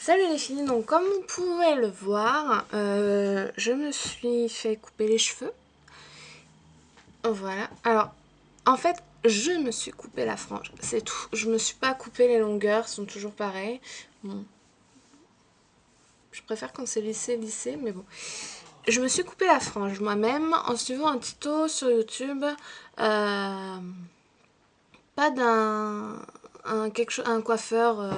Salut les filles, donc comme vous pouvez le voir, je me suis fait couper les cheveux. Voilà, alors en fait je me suis coupé la frange, c'est tout. Je me suis pas coupé les longueurs, sont toujours pareilles. Bon, je préfère quand c'est lissé, mais bon. Je me suis coupé la frange moi-même en suivant un tuto sur YouTube. Pas d'un un coiffeur,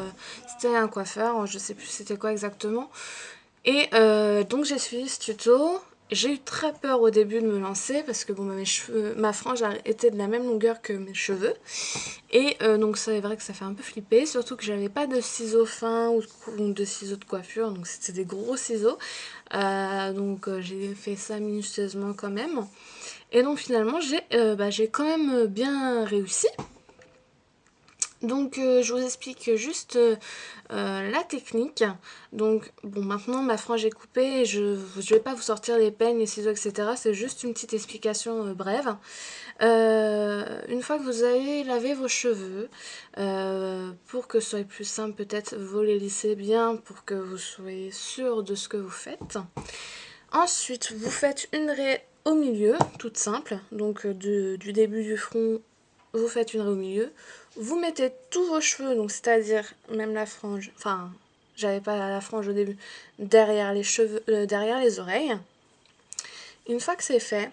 c'était un coiffeur, je sais plus c'était quoi exactement. Et donc j'ai suivi ce tuto. J'ai eu très peur au début de me lancer parce que bon, mes cheveux, ma frange était de la même longueur que mes cheveux. Et donc c'est vrai que ça fait un peu flipper, surtout que j'avais pas de ciseaux fins ou de ciseaux de coiffure, donc c'était des gros ciseaux. J'ai fait ça minutieusement quand même. Et donc finalement j'ai quand même bien réussi. Donc je vous explique juste la technique. Donc bon, maintenant ma frange est coupée, je vais pas vous sortir les peignes, les ciseaux, etc. C'est juste une petite explication brève. Une fois que vous avez lavé vos cheveux, pour que ce soit plus simple, peut-être vous les lissez bien pour que vous soyez sûr de ce que vous faites. Ensuite, vous faites une raie au milieu, toute simple. Donc du début du front, vous faites une raie au milieu. Vous mettez tous vos cheveux, donc c'est-à-dire même la frange, enfin, j'avais pas la frange au début, derrière les cheveux, derrière les oreilles. Une fois que c'est fait,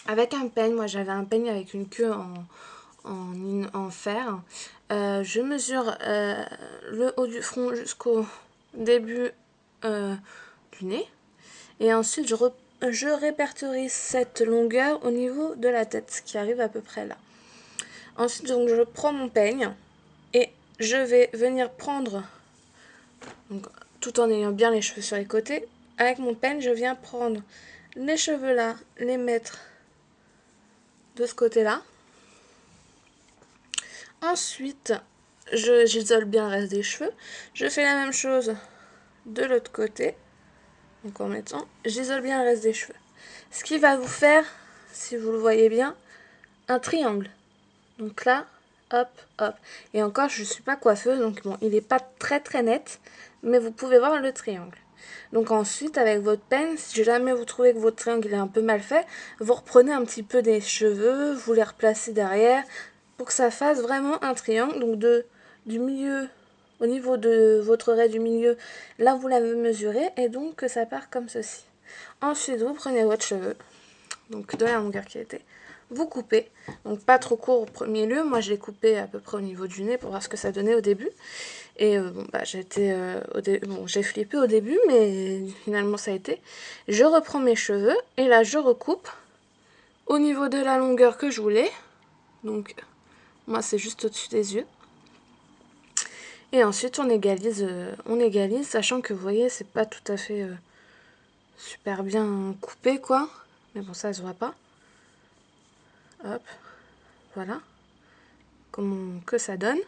avec un peigne, moi j'avais un peigne avec une queue en fer, je mesure le haut du front jusqu'au début du nez. Et ensuite, je répertorie cette longueur au niveau de la tête, qui arrive à peu près là. Ensuite, donc, je prends mon peigne et je vais venir prendre, donc, tout en ayant bien les cheveux sur les côtés, avec mon peigne, je viens prendre les cheveux là, les mettre de ce côté-là. Ensuite, j'isole bien le reste des cheveux. Je fais la même chose de l'autre côté. Donc en mettant, j'isole bien le reste des cheveux. Ce qui va vous faire, si vous le voyez bien, un triangle. Donc là, hop, hop. Et encore, je ne suis pas coiffeuse, donc bon, il n'est pas très net, mais vous pouvez voir le triangle. Donc ensuite, avec votre peigne, si jamais vous trouvez que votre triangle est un peu mal fait, vous reprenez un petit peu des cheveux, vous les replacez derrière, pour que ça fasse vraiment un triangle. Donc du milieu, au niveau de votre raie du milieu, là vous l'avez mesuré, et donc que ça part comme ceci. Ensuite, vous prenez votre cheveu, donc de la longueur qui était, vous coupez, donc pas trop court au premier lieu, moi je l'ai coupé à peu près au niveau du nez pour voir ce que ça donnait au début. Et j'ai flippé au début, mais finalement ça a été. Je reprends mes cheveux et là je recoupe au niveau de la longueur que je voulais. Donc moi c'est juste au-dessus des yeux. Et ensuite on égalise, sachant que vous voyez c'est pas tout à fait super bien coupé quoi. Mais bon, ça se voit pas. Hop, voilà comment que ça donne.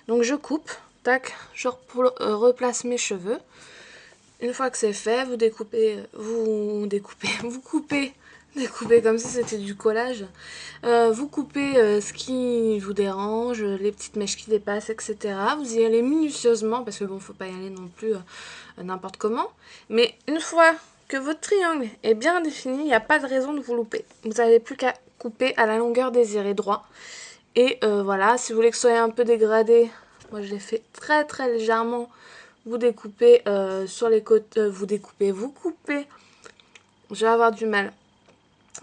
Donc je coupe, tac, je replace mes cheveux. Une fois que c'est fait, vous coupez comme si c'était du collage. Vous coupez ce qui vous dérange, les petites mèches qui dépassent, etc. Vous y allez minutieusement, parce que bon, faut pas y aller non plus n'importe comment. Mais une fois que votre triangle est bien défini, il n'y a pas de raison de vous louper. Vous n'avez plus qu'à couper à la longueur désirée droit. Et voilà, si vous voulez que ce soit un peu dégradé, moi je l'ai fait très légèrement. Vous découpez sur les côtés, vous coupez, je vais avoir du mal,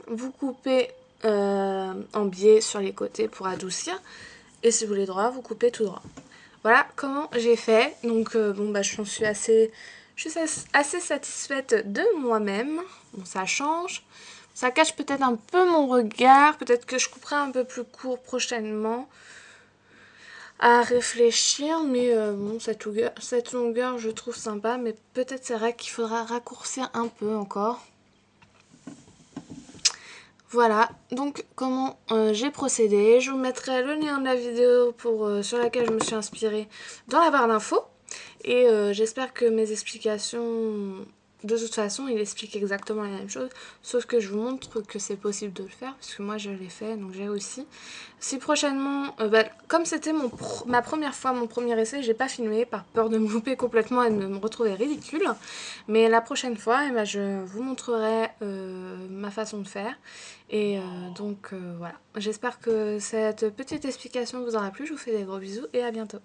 vous coupez en biais sur les côtés pour adoucir. Et si vous voulez droit, vous coupez tout droit. Voilà comment j'ai fait. Donc je suis assez satisfaite de moi-même. Bon, ça change. Ça cache peut-être un peu mon regard. Peut-être que je couperai un peu plus court prochainement. À réfléchir, mais bon, cette longueur, je trouve sympa. Mais peut-être c'est vrai qu'il faudra raccourcir un peu encore. Voilà, donc comment j'ai procédé. Je vous mettrai le lien de la vidéo sur laquelle je me suis inspirée dans la barre d'infos. Et j'espère que mes explications de toute façon, il explique exactement la même chose, sauf que je vous montre que c'est possible de le faire, parce que moi je l'ai fait, donc j'ai réussi. Si prochainement, comme c'était ma première fois, mon premier essai, j'ai pas filmé par peur de me louper complètement et de me retrouver ridicule. Mais la prochaine fois, eh ben, je vous montrerai ma façon de faire. Et donc voilà, j'espère que cette petite explication vous aura plu, je vous fais des gros bisous et à bientôt.